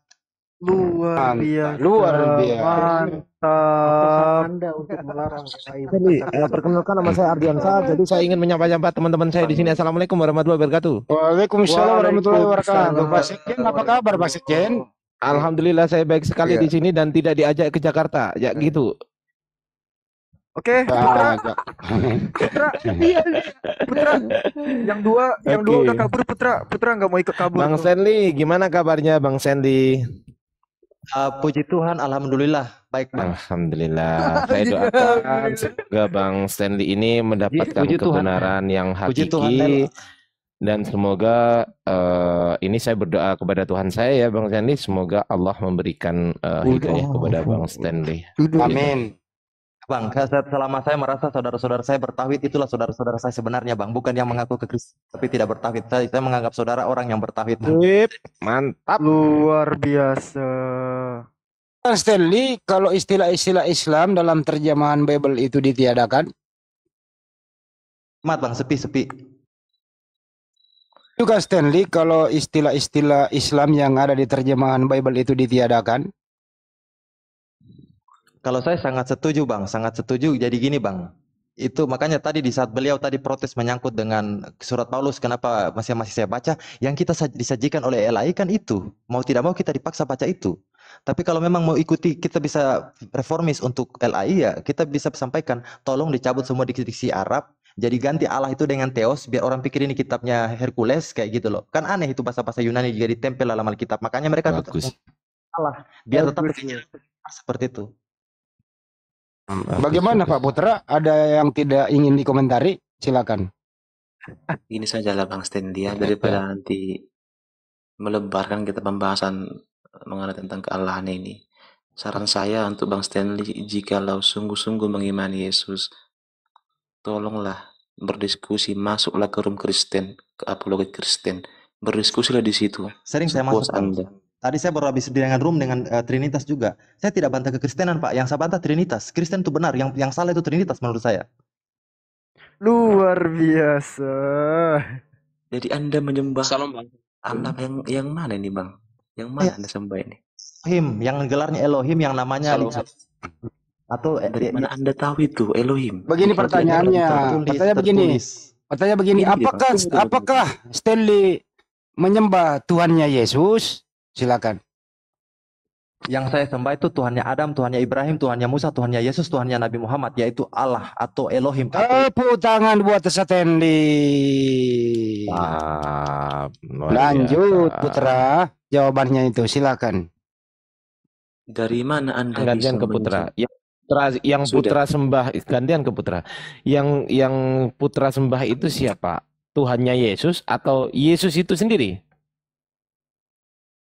Luar biasa. Mantap. Anda untuk melarang. Jadi, perkenalkan nama saya Ardiansa. Jadi saya ingin menyapa teman-teman saya di sini. Assalamualaikum warahmatullahi wabarakatuh. Waalaikumsalam warahmatullahi wabarakatuh. Pak Sekjen, apa kabar Pak Sekjen? Alhamdulillah saya baik sekali di sini dan tidak diajak ke Jakarta. Ya gitu. Oke, Putra. Yang dua udah kabur, Putra nggak mau ikut kabur. Bang Stanley, gimana kabarnya Bang Stanley? Puji Tuhan, alhamdulillah baik Bang. Alhamdulillah. Saya doakan semoga Bang Stanley ini mendapatkan kebenaran yang hakiki. Dan semoga ini saya berdoa kepada Tuhan saya ya Bang Stanley, semoga Allah memberikan hidayah kepada Bang Stanley. Amin. Bang, selama saya merasa saudara-saudara saya bertauhid, itulah saudara-saudara saya sebenarnya, Bang. Bukan yang mengaku ke Kristen, tapi tidak bertauhid. Saya menganggap saudara orang yang bertauhid, Bang. Sip, mantap. Luar biasa. Bang Stanley, kalau istilah-istilah Islam dalam terjemahan Bible itu ditiadakan, Mat, Bang, sepi. juga Stanley, kalau istilah-istilah Islam yang ada di terjemahan Bible itu ditiadakan, Kalau saya sangat setuju, Bang, sangat setuju. Jadi gini, Bang, itu makanya tadi di saat beliau tadi protes menyangkut dengan surat Paulus, kenapa masih saya baca, yang kita disajikan oleh LAI kan itu, mau tidak mau kita dipaksa baca itu. Tapi kalau memang mau ikuti, kita bisa reformis untuk LAI ya, kita bisa sampaikan, tolong dicabut semua diksi-diksi Arab, jadi ganti Allah itu dengan Theos, biar orang pikir ini kitabnya Hercules, kayak gitu loh. Kan aneh itu bahasa-bahasa Yunani juga ditempel dalam Alkitab, makanya mereka tetap Bagus. Allah, biar tetap seperti itu. bagaimana Pak Putra? Ada yang tidak ingin dikomentari? Silakan. Ini sajalah Bang Stanley ya, daripada nanti melebarkan kita pembahasan mengenai tentang kealahan ini. Saran saya untuk Bang Stanley, jikalau sungguh-sungguh mengimani Yesus, tolonglah berdiskusi, masuklah ke room Kristen, ke apologet Kristen, berdiskusilah di situ. Sering saya masuk, Anda. Tadi saya baru habis dengan room dengan Trinitas juga. Saya tidak bantah kekristenan, Pak. Yang saya bantah Trinitas. Kristen itu benar. Yang salah itu Trinitas menurut saya. Luar biasa. Jadi Anda menyembah Salam Bang. Allah yang mana ini Bang? Yang mana Anda sembah ini? Elohim, yang gelarnya Elohim, yang namanya atau dari mana Anda tahu itu Elohim? Begini pertanyaannya. Pertanyaan begini, apakah Stanley menyembah Tuhannya Yesus? Silakan. Yang saya sembah itu Tuhannya Adam, Tuhannya Ibrahim, Tuhannya Musa, Tuhannya Yesus, Tuhannya Nabi Muhammad, yaitu Allah atau Elohim. Tepuk tangan buat Stanley. Lanjut Putra, jawabannya itu silakan. Dari mana Anda gantian bisa ke Putra? Yang Putra sembah gantian ke Putra. Yang Putra sembah itu siapa? Tuhannya Yesus atau Yesus itu sendiri?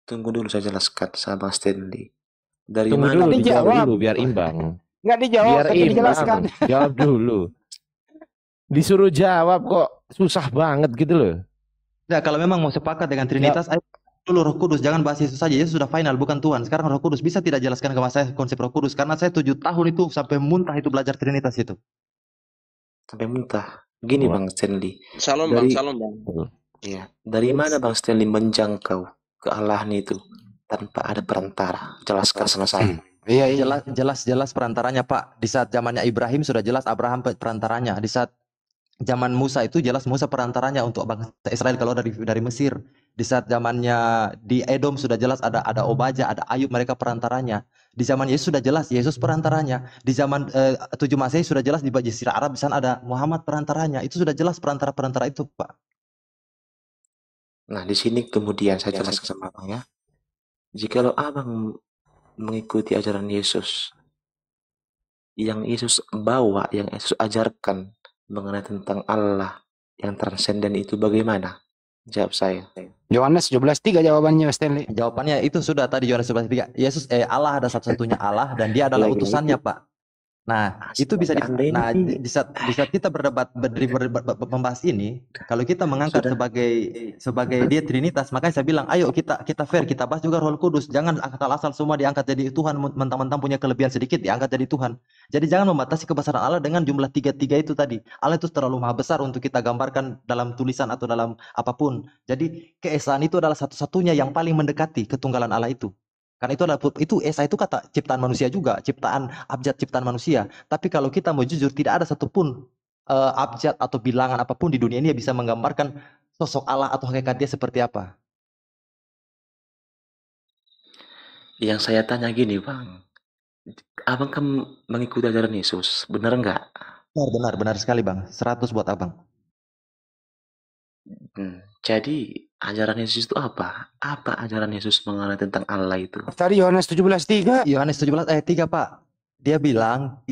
Tunggu dulu saya jelaskan sama Stanley. Dari Tunggu mana? Dulu, dijawab dulu biar imbang. Nggak dijawab, biar tapi dijelaskan. Jawab dulu. Disuruh jawab kok susah banget gitu loh. Nah, kalau memang mau sepakat dengan Trinitas, ayo dulu Roh Kudus, jangan bahas Yesus saja. Yesus sudah final, bukan Tuhan. Sekarang Roh Kudus, bisa tidak jelaskan ke saya konsep Roh Kudus? Karena saya 7 tahun itu sampai muntah itu belajar Trinitas itu. Sampai muntah. Gini Bang Stanley. Salam Bang. Iya. Dari mana Bang Stanley menjangkau kealahan itu tanpa ada perantara? Jelaskan sama saya. Iya. Jelas perantaranya, Pak. Di saat zamannya Ibrahim sudah jelas Abraham perantaranya. Di saat zaman Musa itu jelas Musa perantaranya untuk bangsa Israel keluar dari Mesir. Di saat zamannya di Edom sudah jelas ada Obaja, ada Ayub, mereka perantaranya. Di zaman Yesus sudah jelas Yesus perantaranya. Di zaman 7 Masehi sudah jelas di Jazirah Arab di sana ada Muhammad perantaranya. Itu sudah jelas perantara itu, Pak. Nah, di sini kemudian saya jelaskan sama Abang ya. Jikalau Abang mengikuti ajaran Yesus, yang Yesus bawa, yang Yesus ajarkan mengenai tentang Allah yang transenden itu bagaimana? Jawab saya. Yohanes 17:3 jawabannya Stanley. Jawabannya itu sudah tadi Yohanes 17:3. Yesus Allah ada satu-satunya Allah dan dia adalah utusannya, Pak. Nah, itu bisa di saat kita berdebat membahas ini, kalau kita mengangkat sebagai dia Trinitas, makanya saya bilang, ayo kita fair, kita bahas juga Roh Kudus. Jangan asal semua diangkat jadi Tuhan, mentang-mentang punya kelebihan sedikit diangkat jadi Tuhan. Jadi jangan membatasi kebesaran Allah dengan jumlah 3 itu tadi. Allah itu terlalu maha besar untuk kita gambarkan dalam tulisan atau dalam apapun. Jadi keesaan itu adalah satu-satunya yang paling mendekati ketunggalan Allah itu. Karena itu Esa itu kata ciptaan manusia juga, ciptaan abjad ciptaan manusia. Tapi kalau kita mau jujur, tidak ada satupun abjad atau bilangan apapun di dunia ini yang bisa menggambarkan sosok Allah atau hakikat dia seperti apa. Yang saya tanya gini, Bang. Abang kan mengikuti ajaran Yesus, benar enggak? Benar sekali, Bang. 100 buat Abang. Jadi ajaran Yesus itu apa? Apa ajaran Yesus mengenai tentang Allah itu? Tadi Yohanes 17:3. Yohanes 17 ayat 3, Pak. Dia bilang,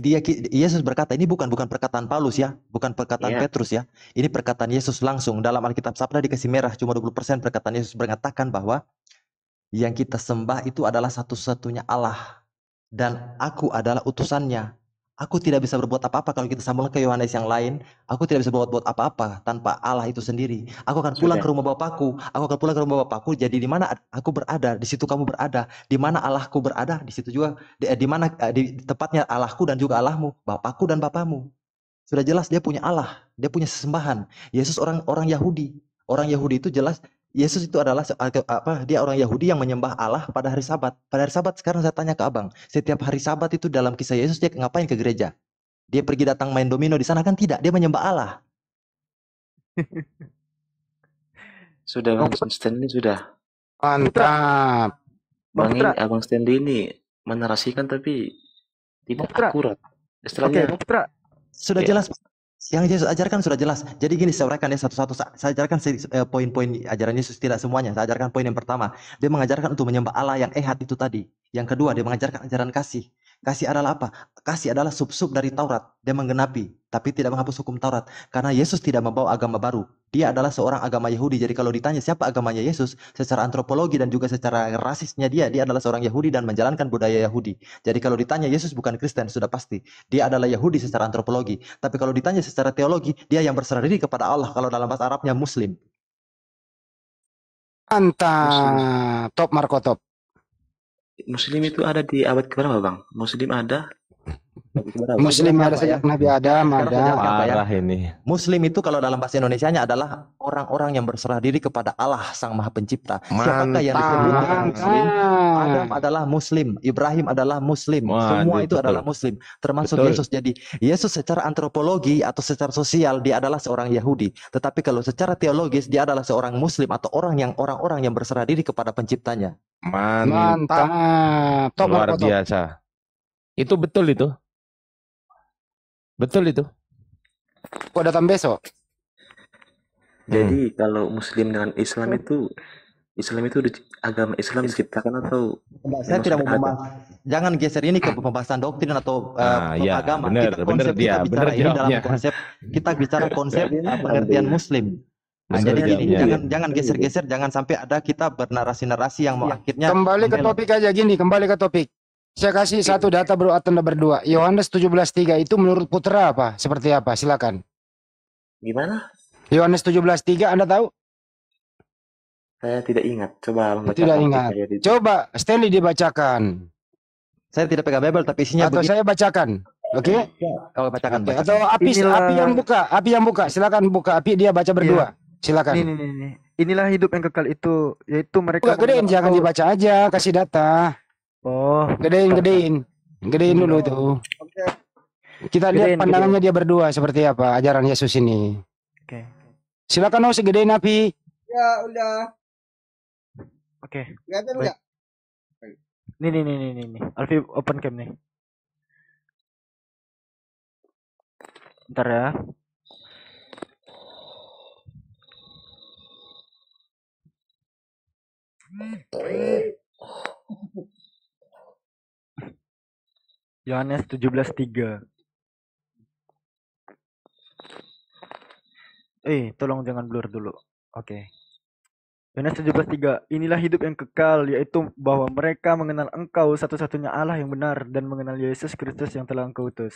Yesus berkata, ini bukan perkataan Paulus ya, bukan perkataan Petrus ya. Ini perkataan Yesus langsung dalam Alkitab Sabda dikasih merah cuma 20% perkataan Yesus mengatakan bahwa yang kita sembah itu adalah satu-satunya Allah dan aku adalah utusannya. Aku tidak bisa berbuat apa-apa kalau kita sambung ke Yohanes yang lain. Aku tidak bisa berbuat apa-apa tanpa Allah itu sendiri. Aku akan pulang Sudah. ke rumah Bapakku. Aku akan pulang ke rumah Bapakku. Jadi di mana aku berada, di situ kamu berada. Di mana Allahku berada, di situ juga. Di mana di tepatnya Allahku dan juga Allahmu, Bapakku dan Bapamu. Sudah jelas dia punya Allah, dia punya sesembahan. Yesus orang Yahudi. Orang Yahudi itu jelas Yesus itu adalah dia orang Yahudi yang menyembah Allah pada hari Sabat. Pada hari Sabat sekarang saya tanya ke Abang, setiap hari Sabat itu dalam kisah Yesus dia ngapain ke gereja? Dia pergi datang main domino di sana kan tidak, dia menyembah Allah. Sudah Bang Stanley sudah. Mantap. Abang Stanley ini menarasikan tapi tidak akurat. Istilahnya. Sudah jelas. Yang Yesus ajarkan sudah jelas. Jadi gini, saya uraikan ya satu-satu. Saya ajarkan poin-poin ajaran Yesus, tidak semuanya. Saya ajarkan poin yang pertama. Dia mengajarkan untuk menyembah Allah yang ehad itu tadi. Yang kedua, dia mengajarkan ajaran kasih. Kasih adalah apa? Kasih adalah sub-sub dari Taurat. Dia menggenapi, tapi tidak menghapus hukum Taurat. Karena Yesus tidak membawa agama baru. Dia adalah seorang agama Yahudi. Jadi kalau ditanya siapa agamanya Yesus, secara antropologi dan juga secara rasisnya dia adalah seorang Yahudi dan menjalankan budaya Yahudi. Jadi kalau ditanya Yesus bukan Kristen, sudah pasti. Dia adalah Yahudi secara antropologi. Tapi kalau ditanya secara teologi, dia yang berserah diri kepada Allah. Kalau dalam bahasa Arabnya Muslim. Mantap. Top Marco, top. Muslim itu ada di abad keberapa Bang? Muslim ada? Muslim ada sejak Nabi Adam ada. Parah ini. Muslim itu kalau dalam bahasa Indonesianya adalah orang-orang yang berserah diri kepada Allah Sang Maha Pencipta. Siapakah yang disebut Muslim? Adam adalah Muslim, Ibrahim adalah Muslim, semua itu adalah Muslim, termasuk Yesus. Jadi Yesus secara antropologi atau secara sosial dia adalah seorang Yahudi. Tetapi kalau secara teologis dia adalah seorang Muslim atau orang-orang yang berserah diri kepada Penciptanya. Mantap. Luar biasa. Itu betul itu. Betul itu. Kok datang besok? Jadi kalau Muslim dengan Islam itu agama Islam diciptakan atau saya tidak mau membahas. Jangan geser ini ke pembahasan doktrin atau agama. Benar dia. Benar ini dalam konsep. Kita bicara konsep pengertian Muslim. Nah, jadi gini, jangan geser-geser, jangan sampai ada kita bernarasi-narasi yang akhirnya kembali ke topik aja gini, kembali ke topik. Saya kasih satu data bro Anda berdua. Yohanes 17:3 itu menurut Putra apa? Seperti apa? Silakan. Gimana? Yohanes 17:3 Anda tahu? Saya tidak ingat. Coba tidak ingat. Coba Stanley dibacakan. Saya tidak pegang Bible tapi isinya atau saya bacakan. Oke? Oh, bacakan. Atau api yang buka. Silakan buka api dia baca berdua. Silakan. Ini. Inilah hidup yang kekal itu, yaitu mereka. Gedein, jangan dibaca aja, kasih data. Oh, gedein dulu itu. Kita lihat pandangannya dia berdua seperti apa ajaran Yesus ini. Oke. Silakan gedein api. Ya udah. Oke. Kelihatan enggak? Nih. Alfi open cam nih. Bentar ya. Yohanes 17:3. Tolong jangan blur dulu. Oke. Yohanes 17:3. Inilah hidup yang kekal, yaitu bahwa mereka mengenal Engkau satu-satunya Allah yang benar dan mengenal Yesus Kristus yang telah Engkau utus.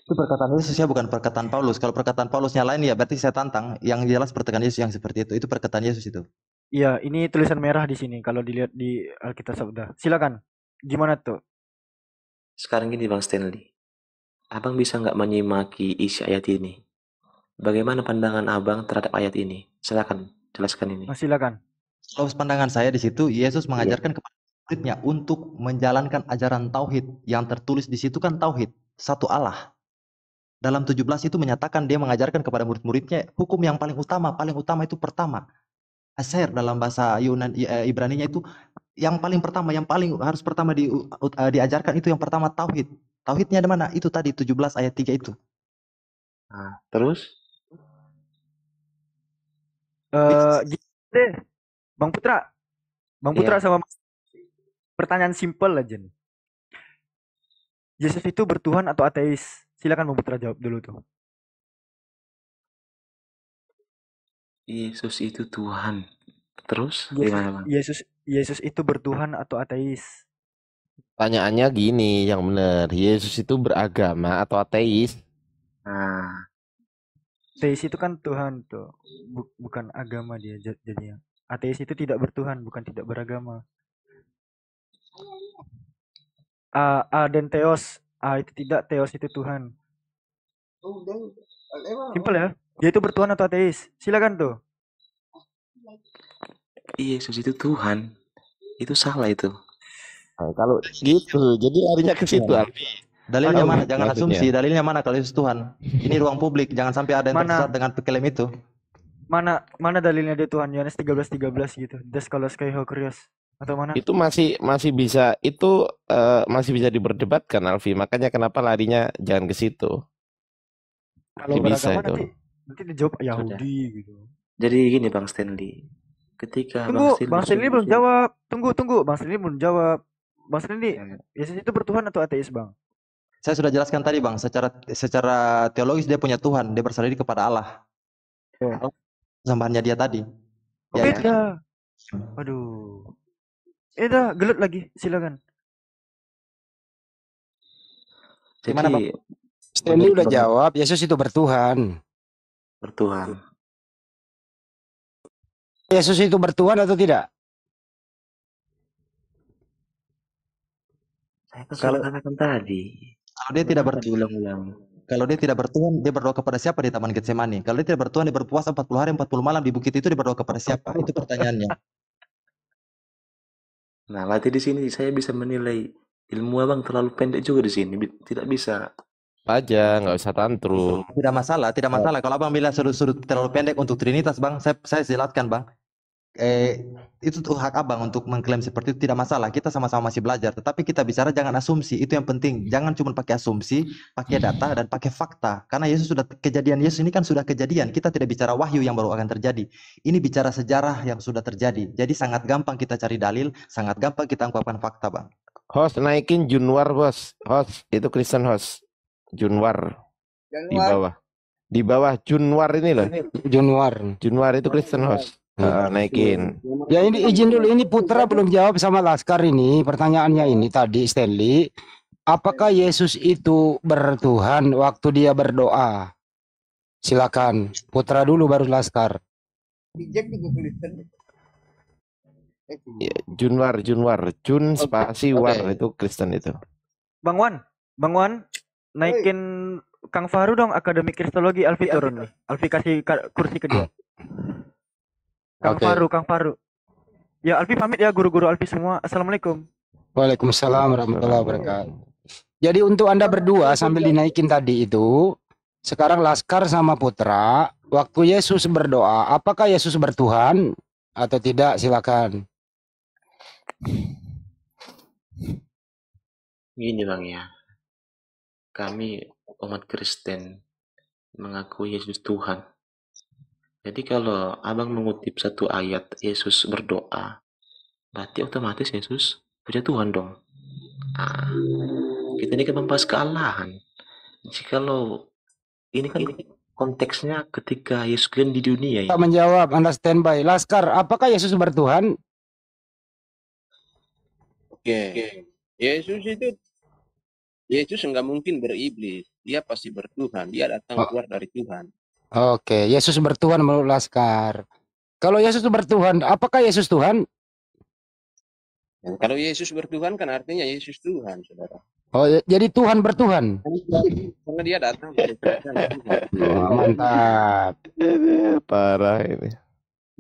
Itu perkataan Yesus ya, bukan perkataan Paulus. Kalau perkataan Paulusnya lain ya berarti saya tantang. Yang jelas perkataan Yesus yang seperti itu. Itu perkataan Yesus itu. Iya, ini tulisan merah di sini kalau dilihat di Alkitab Sabda. Silakan. Gimana tuh? Sekarang gini Bang Stanley, Abang bisa nggak menyimaki isi ayat ini? Bagaimana pandangan Abang terhadap ayat ini? Silakan jelaskan ini. Silakan. Kalau pandangan saya di situ, Yesus mengajarkan kepada muridnya untuk menjalankan ajaran tauhid. Yang tertulis di situ kan tauhid, satu Allah. Dalam 17 itu menyatakan dia mengajarkan kepada murid-muridnya hukum yang paling utama itu pertama. Aser dalam bahasa Ibrani-nya itu yang paling pertama, yang paling harus pertama diajarkan itu yang pertama tauhid. Tauhidnya di mana? Itu tadi 17 ayat 3 itu. Nah, terus? Deh, Bang Putra sama pertanyaan simpel aja nih. Yesus itu bertuhan atau ateis? Silakan Bang Putra jawab dulu tuh. Yesus itu Tuhan. Terus gimana Bang? Yesus itu bertuhan atau ateis? Pertanyaannya gini, yang benar, Yesus itu beragama atau ateis? Nah, Ateis itu kan Tuhan tuh, bukan agama dia jadinya. Ateis itu tidak bertuhan, bukan tidak beragama. A dan Theos. A itu tidak, Theos itu Tuhan. Simpel ya. Dia itu bertuhan atau ateis? Silakan tuh. Yesus itu Tuhan. Itu salah itu. Nah, kalau gitu, jadi larinya ke situ. Dalilnya mana? Jangan maksudnya. asumsi. Dalilnya mana kalau Yesus Tuhan? Ini ruang publik. Jangan sampai ada yang tersesat dengan klaim itu. Mana dalilnya dia Tuhan? Yohanes 13:13 gitu. Des kalau ho krios atau mana? Itu masih bisa masih bisa diperdebatkan, Alfi. Makanya kenapa larinya jangan ke situ. Kalau bisa beragama itu. nanti dijawab Yahudi gitu. Jadi gini Bang Stanley. Ketika Bang Stanley belum jawab. Tunggu. Bang Stanley belum jawab. Bang Stanley, Yesus itu bertuhan atau ateis, Bang? Saya sudah jelaskan tadi, Bang. Secara teologis dia punya Tuhan. Dia berserah diri kepada Allah. Sambahannya dia tadi. Beda. Aduh. Dah, gelut lagi. Silakan. Gimana, Bang? Stanley udah jawab, Yesus itu bertuhan. Bertuhan. Yesus itu bertuhan atau tidak? Saya kan sudah katakan tadi. Kalau dia tidak bertuhan, kalau dia tidak bertuhan, dia berdoa kepada siapa di Taman Getsemani? Kalau dia tidak bertuhan, dia berpuasa 40 hari 40 malam di bukit itu, dia berdoa kepada siapa? Itu pertanyaannya. Nah, berarti di sini saya bisa menilai ilmu abang terlalu pendek juga di sini. Tidak bisa. Aja, nggak usah tantrum. Tidak masalah. Kalau abang bilang sudut terlalu pendek untuk Trinitas, Bang, saya jelaskan, Bang. Itu tuh hak abang untuk mengklaim seperti itu, tidak masalah. Kita sama-sama masih belajar, tetapi kita bicara jangan asumsi. Itu yang penting. Jangan cuma pakai asumsi, pakai data dan pakai fakta. Karena Yesus kejadian Yesus ini kan sudah kejadian. Kita tidak bicara wahyu yang baru akan terjadi. Ini bicara sejarah yang sudah terjadi. Jadi sangat gampang kita cari dalil, sangat gampang kita ungkapkan fakta, Bang. Host naikin Junwar, bos. Host itu Kristen host. Junwar. Di bawah Junwar ini loh. Junwar itu Kristen host. Naikin. Ya ini izin dulu, ini Putra belum jawab sama Laskar ini pertanyaannya ini tadi Stanley. Apakah Yesus itu bertuhan waktu dia berdoa? Silakan Putra dulu baru Laskar. Junwar, Jun spasi war itu Kristen itu. Bang Wan, naikin Kang Faru dong akademik kristologi. Alfi turun nih. Alfi kasih kursi kedua. Kang Faru. Ya Alfi pamit ya guru-guru Alfi semua. Assalamualaikum. Waalaikumsalam warahmatullahi wabarakatuh. Jadi untuk Anda berdua sambil dinaikin tadi itu, sekarang Laskar sama Putra, waktu Yesus berdoa, apakah Yesus bertuhan atau tidak? Silakan. Gini Bang ya. Kami umat Kristen mengakui Yesus Tuhan. Jadi kalau abang mengutip satu ayat Yesus berdoa, berarti otomatis Yesus punya Tuhan dong. Nah, kita ini kan membahas kealahan. Jikalau ini kan konteksnya ketika Yesus kalian di dunia ya. Tak menjawab, Anda standby. Laskar, apakah Yesus bertuhan? Oke. Yesus nggak mungkin beriblis. Dia pasti bertuhan. Dia datang keluar dari Tuhan. Oke, Yesus bertuhan menurut Laskar. Kalau Yesus bertuhan, apakah Yesus Tuhan? Kalau Yesus bertuhan kan artinya Yesus Tuhan, saudara. Oh, jadi Tuhan bertuhan. Karena dia datang dari Tuhan. Oh, mantap. Parah ini.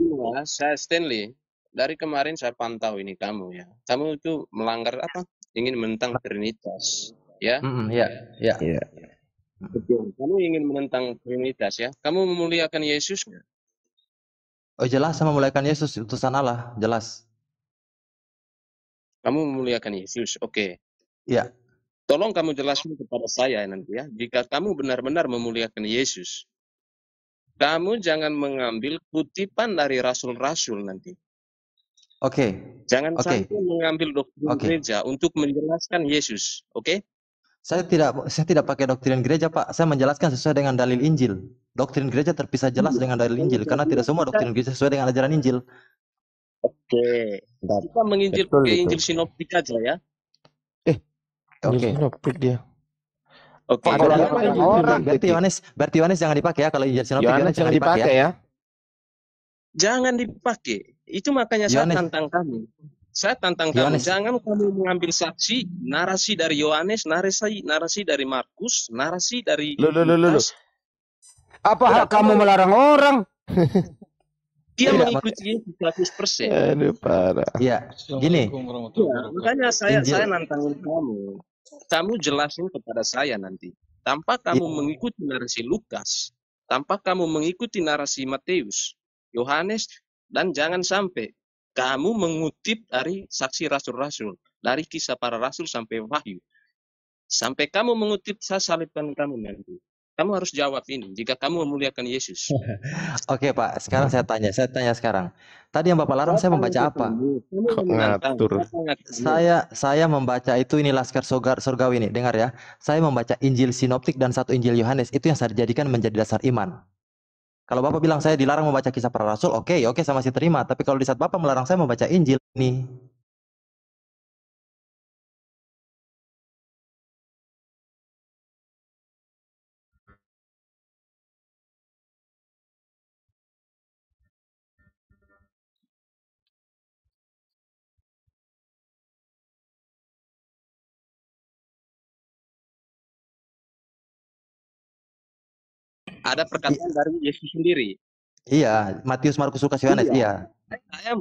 Nah, saya Stanley, dari kemarin saya pantau ini kamu ya. Kamu itu melanggar apa? Ingin menentang Trinitas, ya? Ya. Betul. Kamu ingin menentang Trinitas ya? Kamu memuliakan Yesus nggak? Oh jelas, sama memuliakan Yesus, utusan Allah, jelas. Kamu memuliakan Yesus, oke. Iya. Tolong kamu jelaskan kepada saya nanti ya. Jika kamu benar-benar memuliakan Yesus, kamu jangan mengambil kutipan dari rasul-rasul nanti. Oke. Jangan sampai mengambil doktrin gereja untuk menjelaskan Yesus, oke? Saya tidak pakai doktrin gereja, Pak. Saya menjelaskan sesuai dengan dalil Injil. Doktrin gereja terpisah jelas dengan dalil Injil, karena tidak semua doktrin gereja sesuai dengan ajaran Injil. Oke. Kita menginjil ke Injil sinoptik aja ya. Oke. Sinoptik dia. Oke, Kalau ada kenapa Injil orang, Berarti Yohanes jangan dipakai ya kalau Injil sinoptik. Yohanes jangan dipakai ya. jangan dipakai? Itu makanya saya Yohanes. tantang kamu. Saya tantang kamu, Yohanes. jangan kamu mengambil saksi, narasi dari Yohanes, narasi dari Markus, narasi dari Loh. Lukas. apa hak kamu melarang orang? Dia Tidak, mengikuti Yesus 100%. Aduh, parah. Iya, gini. Ya, makanya saya Injil. nantangin kamu. Kamu jelasin kepada saya nanti. Tanpa kamu mengikuti narasi Lukas, tanpa kamu mengikuti narasi Matius, Yohanes, dan jangan sampai kamu mengutip dari saksi rasul-rasul, dari kisah para rasul sampai Wahyu. Sampai kamu mengutip, saya salibkan kamu nanti. Kamu harus jawab ini jika kamu memuliakan Yesus. Oke Pak, sekarang saya tanya sekarang. Tadi yang Bapak larang saya membaca apa? Kok ngatur? Saya membaca itu, ini Laskar Surgawi ini, dengar ya. Saya membaca Injil Sinoptik dan 1 Injil Yohanes, itu yang saya jadikan menjadi dasar iman. Kalau Bapak bilang saya dilarang membaca kisah para rasul, oke, saya masih terima. Tapi kalau di saat Bapak melarang saya membaca Injil ini, Ada perkataan dari Yesus sendiri. iya, Matius, Markus, Lukas, Yohanes, iya. Saya